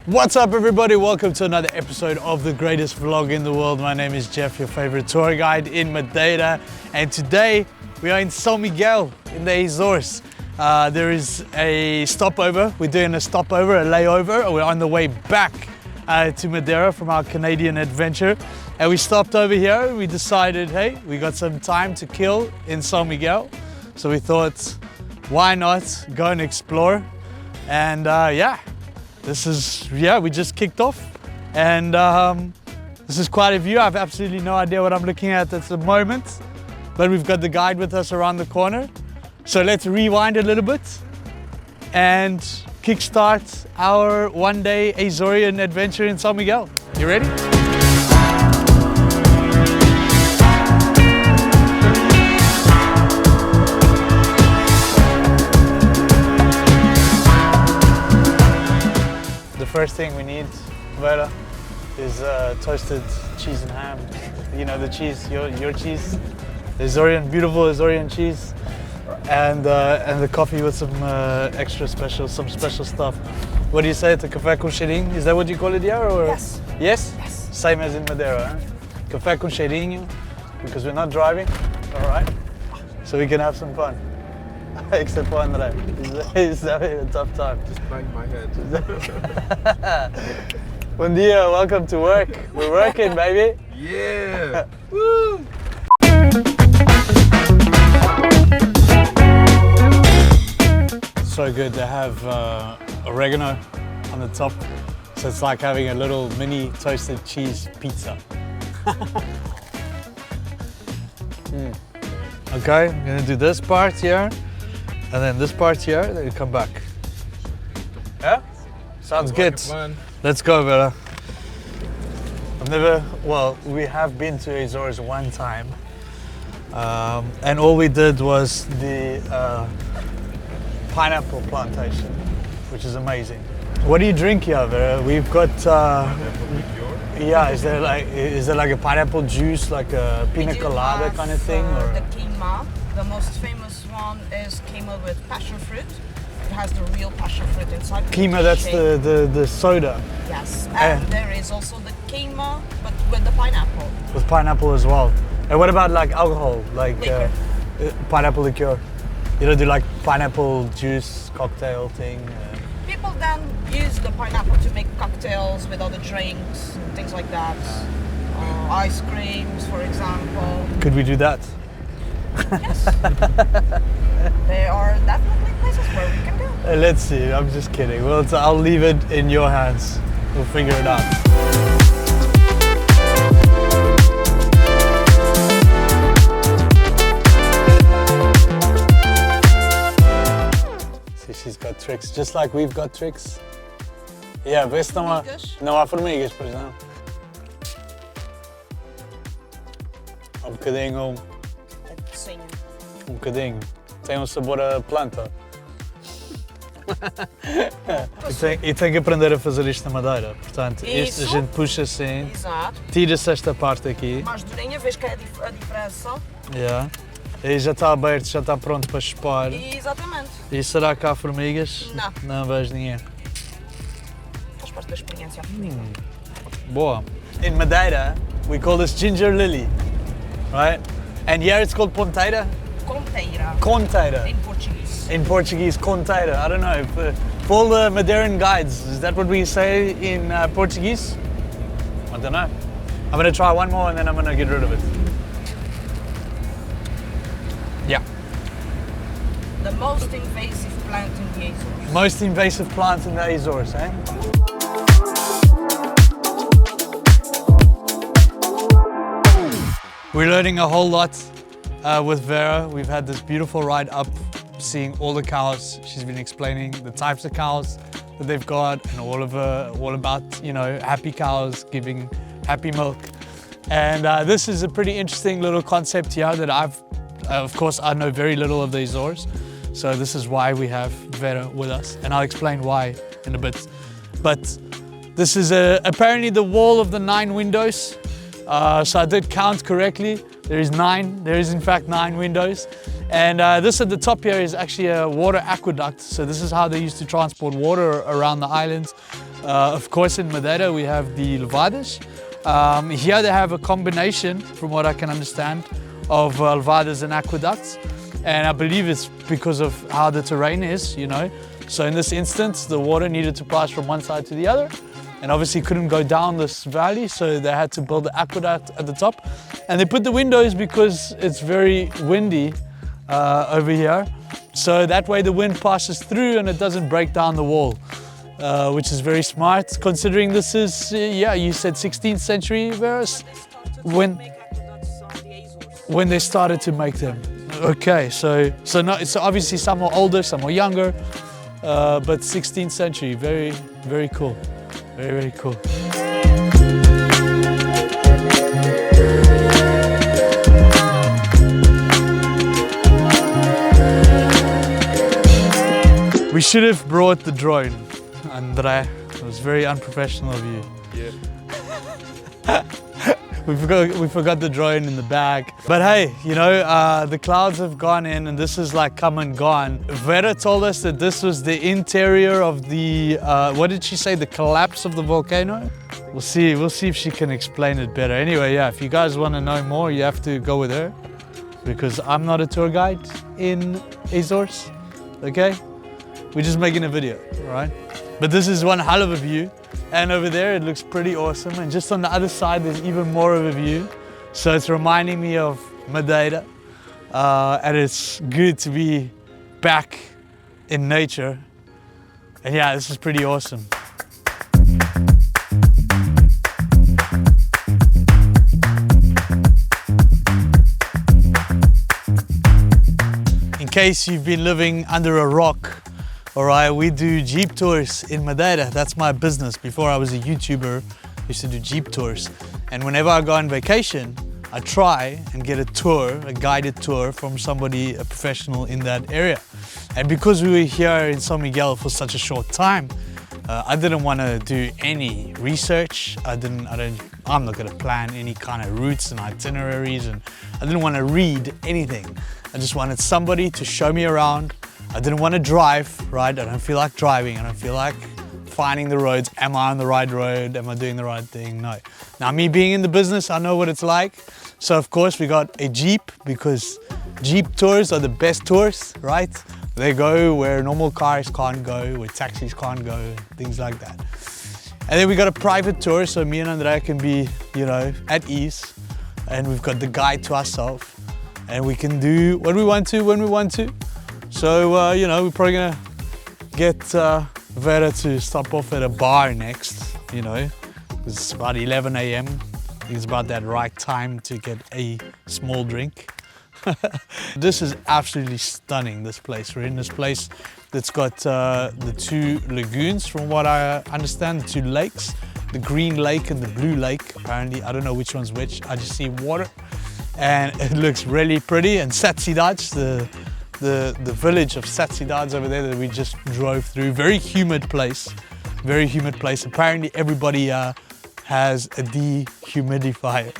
What's up everybody, welcome to another episode of the greatest vlog in the world. My name is Jeff, your favorite tour guide in Madeira, and today we are in SÃO Miguel in the Azores. There is a stopover, we're doing a stopover, a layover. We're on the way back to Madeira from our Canadian adventure, and we stopped over here. We decided, hey, we got some time to kill in SãO Miguel, so we thought, why not go and explore? And we just kicked off, and this is quite a view. I have absolutely no idea what I'm looking at the moment, but we've got the guide with us around the corner. So let's rewind a little bit and kickstart our one-day Azorean adventure in SãO Miguel. You ready? The first thing we need, Vera, is toasted cheese and ham. You know, the cheese, your cheese, Azorean, beautiful Azorean cheese, and the coffee with some some special stuff. What do you say? It's a café com cheirinho? Is that what you call it here? Or? Yes. Yes? Yes. Same as in Madeira, huh? Café com cheirinho, because we're not driving, all right? So we can have some fun. Except for Andre. He's having a tough time. Just banged my head. Bom dia, welcome to work. We're working, baby. Yeah! Woo! So good. They have oregano on the top, so it's like having a little mini toasted cheese pizza. Okay, I'm gonna do this part here, and then this part here, then you come back. Yeah? Sounds good. Let's go, Vera. We have been to Azores one time, and all we did was the pineapple plantation, which is amazing. What do you drink here, Vera? We've got, yeah, is there like a pineapple juice, like a pina colada kind of thing? Or? The quinoa. The most famous one is quinoa with passion fruit. It has the real passion fruit inside. Quinoa, that's the soda. Yes, and there is also the quinoa, but with the pineapple. With pineapple as well. And what about like alcohol, like pineapple liqueur? You don't do like pineapple juice cocktail thing? People then use the pineapple to make cocktails with other drinks and things like that. Ice creams, for example. Could we do that? Yes. There are definitely places where we can go. Let's see, I'm just kidding. Well, I'll leave it in your hands. We'll figure it out. See, she's got tricks, just like we've got tricks. Yeah, vê se não há formigas, pois não. Um bocadinho. Tem um sabor a planta. E tem que aprender a fazer isto na Madeira. Portanto, isto a gente puxa assim, tira-se esta parte aqui. Mais durinha, vês que é a diferença. Yeah. Aí já está aberto, já está pronto para chupar. Exatamente. E será que há formigas? Não. Não vejo ninguém. Faz parte da experiência. Boa. In Madeira, we call this ginger lily, right? And here it's called ponteira? Conteira. Conteira. In Portuguese. In Portuguese, conteira. I don't know. For all the Madeiran guides, is that what we say in Portuguese? I don't know. I'm going to try one more and then I'm going to get rid of it. Yeah. The most invasive plant in the Azores. Most invasive plant in the Azores, eh? We're learning a whole lot with Vera. We've had this beautiful ride up, seeing all the cows. She's been explaining the types of cows that they've got and all about, you know, happy cows giving happy milk. And this is a pretty interesting little concept here that of course, I know very little of the Azores. So this is why we have Vera with us, and I'll explain why in a bit. But this is apparently the wall of the 9 windows. So I did count correctly. There is 9. There is in fact 9 windows. And this at the top here is actually a water aqueduct. So this is how they used to transport water around the islands Of course, in Madeira we have the levadas. Here they have a combination, from what I can understand, of levadas and aqueducts. And I believe it's because of how the terrain is, you know. So in this instance, the water needed to pass from one side to the other, and obviously couldn't go down this valley, so they had to build the aqueduct at the top. And they put the windows because it's very windy over here. So that way the wind passes through and it doesn't break down the wall, which is very smart, considering this is, yeah, you said 16th century, Veras? When they started to make them. Okay, so obviously some are older, some are younger, but 16th century, very, very cool. Very, very cool. We should have brought the drone, Andre. It was very unprofessional of you. Yeah. We forgot the drone in the bag. But hey, you know, the clouds have gone in and this is like come and gone. Vera told us that this was the interior of the, what did she say, the collapse of the volcano? We'll see if she can explain it better. Anyway, yeah, if you guys want to know more, you have to go with her, because I'm not a tour guide in Azores, okay? We're just making a video, all right? But this is one hell of a view. And over there it looks pretty awesome, and just on the other side there's even more of a view. So it's reminding me of Madeira, and it's good to be back in nature. And yeah, this is pretty awesome. In case you've been living under a rock, alright, we do Jeep tours in Madeira. That's my business. Before I was a YouTuber, I used to do Jeep tours. And whenever I go on vacation, I try and get a tour, a guided tour from somebody, a professional in that area. And because we were here in SÄO MIGUEL for such a short time, I didn't want to do any research. I'm not going to plan any kind of routes and itineraries, and I didn't want to read anything. I just wanted somebody to show me around. I didn't want to drive, right? I don't feel like driving. I don't feel like finding the roads. Am I on the right road? Am I doing the right thing? No. Now, me being in the business, I know what it's like. So of course we got a Jeep, because Jeep tours are the best tours, right? They go where normal cars can't go, where taxis can't go, things like that. And then we got a private tour, so me and Andrea can be, you know, at ease. And we've got the guide to ourselves, and we can do what we want to when we want to. So, you know, we're probably gonna get Vera to stop off at a bar next, you know, because it's about 11 AM. I think it's about that right time to get a small drink. This is absolutely stunning, this place. We're in this place that's got the two lagoons, from what I understand, the two lakes, the green lake and the blue lake, apparently. I don't know which one's which, I just see water. And it looks really pretty. And Satsidads, the village of Satsidads over there that we just drove through. Very humid place, very humid place. Apparently everybody has a dehumidifier.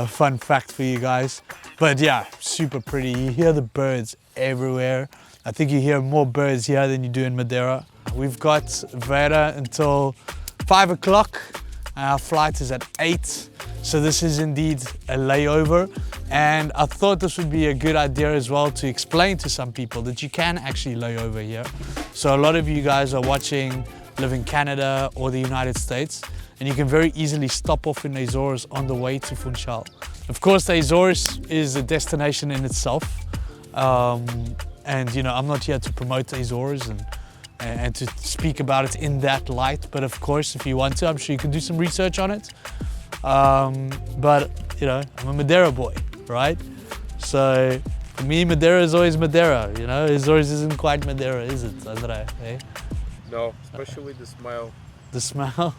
Fun fact for you guys. But yeah, super pretty. You hear the birds everywhere. I think you hear more birds here than you do in Madeira. We've got Vera until 5 o'clock. Our flight is at 8. So this is indeed a layover. And I thought this would be a good idea as well to explain to some people that you can actually lay over here. So a lot of you guys are watching, live in Canada or the United States, and you can very easily stop off in the Azores on the way to Funchal. Of course, the Azores is a destination in itself. And you know, I'm not here to promote the Azores and to speak about it in that light. But of course, if you want to, I'm sure you can do some research on it. But you know, I'm a Madeira boy, right? So for me, Madeira is always Madeira. You know, Azores isn't quite Madeira, is it, Andrea? Eh? No, especially the smell. The smell?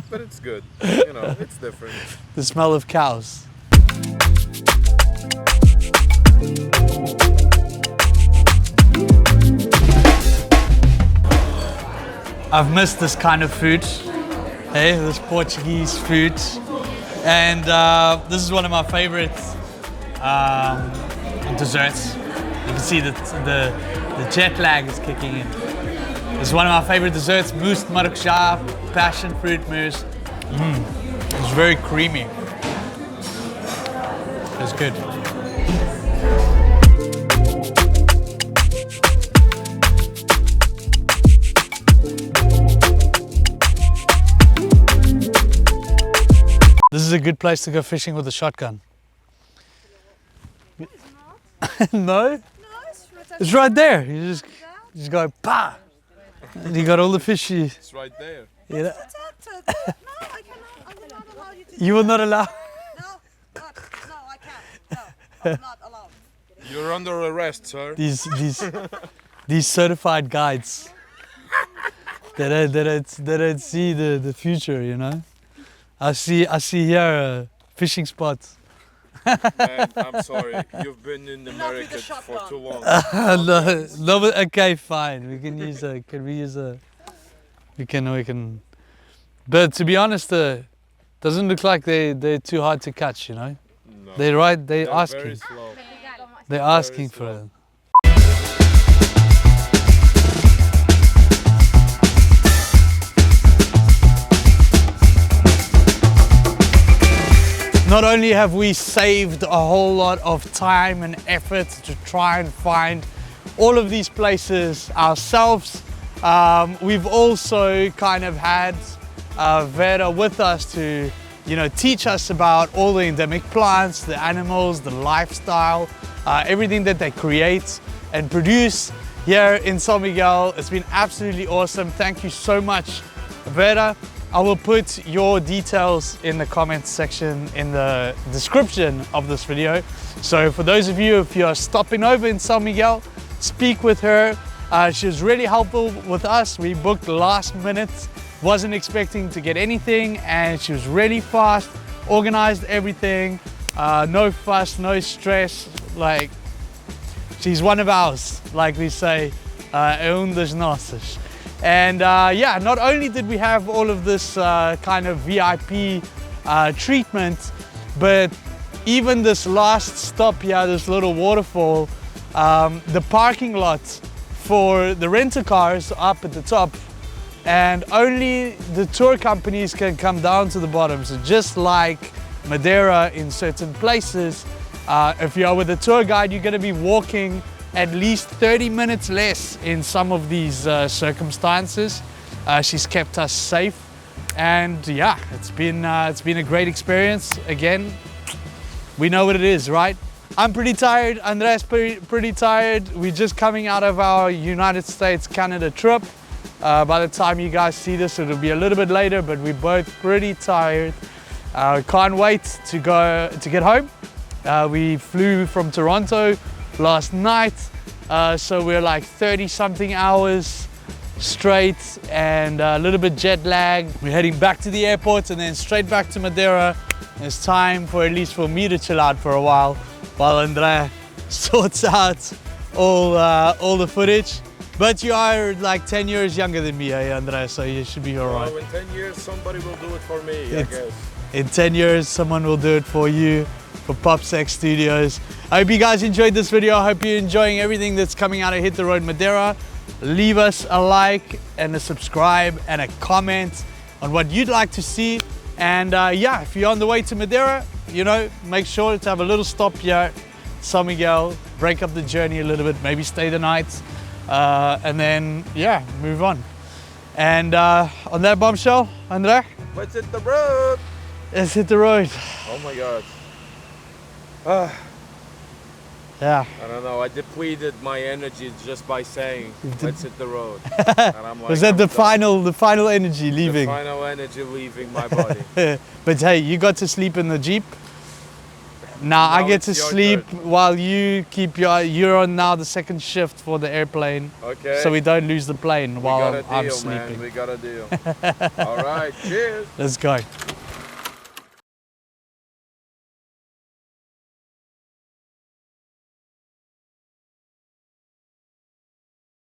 But it's good. You know, it's different. The smell of cows. I've missed this kind of food, hey, this Portuguese food. And this is one of my favorite desserts. You can see that the jet lag is kicking in. It's one of my favorite desserts, mousse maracujá, passion fruit mousse. It's very creamy. It's good. This is a good place to go fishing with a shotgun. No? It's right there. You just go, pa! And you got all the fish you... It's right there. You know? Protected. No, I cannot. I will not allow you to. You will not allow... No, no, I can't. No, I'm not allowed. You're under arrest, sir. These certified guides. They don't see the future, you know? I see here a fishing spot. Man, I'm sorry. You've been in the Not with America the for shotgun. too long. No, but okay, fine. We can use a. Can we use a? We can. But to be honest, doesn't look like they're too hard to catch. You know, No. they're Very asking. slow. They're asking for slow. it. Not only have we saved a whole lot of time and effort to try and find all of these places ourselves, we've also kind of had Vera with us to, you know, teach us about all the endemic plants, the animals, the lifestyle, everything that they create and produce here in SÄO Miguel. It's been absolutely awesome. Thank you so much, Vera. I will put your details in the comments section in the description of this video. So for those of you, if you're stopping over in SÄO Miguel, speak with her. She was really helpful with us. We booked last minute, wasn't expecting to get anything, and she was really fast, organized everything, no fuss, no stress. Like, she's one of ours, like we say, um dos nossos. And yeah, not only did we have all of this kind of VIP treatment, but even this last stop here, this little waterfall, the parking lot for the rental cars up at the top, and only the tour companies can come down to the bottom. So just like Madeira in certain places, if you are with a tour guide, you're going to be walking at least 30 minutes less in some of these circumstances. She's kept us safe, and yeah, it's been a great experience. Again, we know what it is, right? I'm pretty tired. Andre's pretty tired. We're just coming out of our United States Canada trip. By the time you guys see this, it'll be a little bit later, but we're both pretty tired. Can't wait to get home. We flew from Toronto last night, so we're like 30 something hours straight and a little bit jet lagged. We're heading back to the airport and then straight back to Madeira. It's time for, at least for me, to chill out for a while Andre sorts out all the footage. But you are like 10 years younger than me, Andre, so you should be all right. Well, in 10 years, somebody will do it for me, I guess. In 10 years, someone will do it for you, for PopSec Studios. I hope you guys enjoyed this video. I hope you're enjoying everything that's coming out of Hit the Road Madeira. Leave us a like and a subscribe and a comment on what you'd like to see. And yeah, if you're on the way to Madeira, you know, make sure to have a little stop here, SÄO Miguel, break up the journey a little bit, maybe stay the night, and then, yeah, move on. And on that bombshell, Andre? Let's hit the road! Let's hit the road. Oh my God. Yeah. I don't know, I depleted my energy just by saying, let's hit the road. And I'm like, Was that the done. final energy leaving? The final energy leaving my body. But hey, you got to sleep in the Jeep. Now I get to it's your sleep turn. while you keep you're on now the second shift for the airplane. Okay. So we don't lose the plane We while got a I'm deal, sleeping. man. We got a deal. All right, cheers. Let's go.